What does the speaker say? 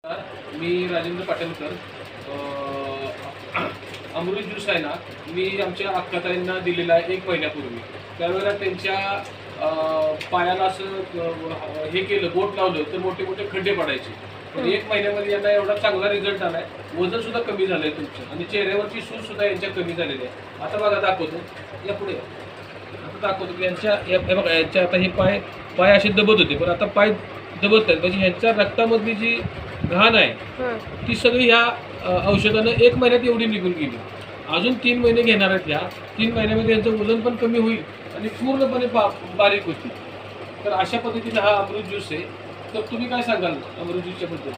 मी राजेंद्र पाटणकर. अमृत juice आहे ना, मी आमच्या अक्काताईंना दिलेला आहे 1 महिन्यापूर्वी. त्यावेळेला त्यांच्या पायाला असं हे केलं, बोट लावलं तर मोठे मोठे खड्डे पडायचे. पण 1 महिन्यामध्ये यांना एवढा चांगला रिझल्ट आलाय. वजन सुद्धा कमी झालंय तुमचं आणि चेहऱ्यावरची सूज सुद्धा यांच्या कमी झालेली आहे. आता बघा दाखवतो, या पुढे आता दाखवतो की यांच्या बघा, यांच्या आता हे पाय असे दबत होते, पण आता पाय दबत नाहीत. म्हणजे ह्यांच्या रक्तामधली जी घाण आहे ती सगळी ह्या औषधानं 1 महिन्यात एवढी निघून गेली. अजून 3 महिने घेणार आहेत. ह्या 3 महिन्यामध्ये यांचं वजन पण कमी होईल आणि पूर्णपणे बारीक होतील. तर अशा पद्धतीने हा अमृत ज्यूस आहे. तर तुम्ही काय सांगाल अमृत ज्यूसच्या बद्दल?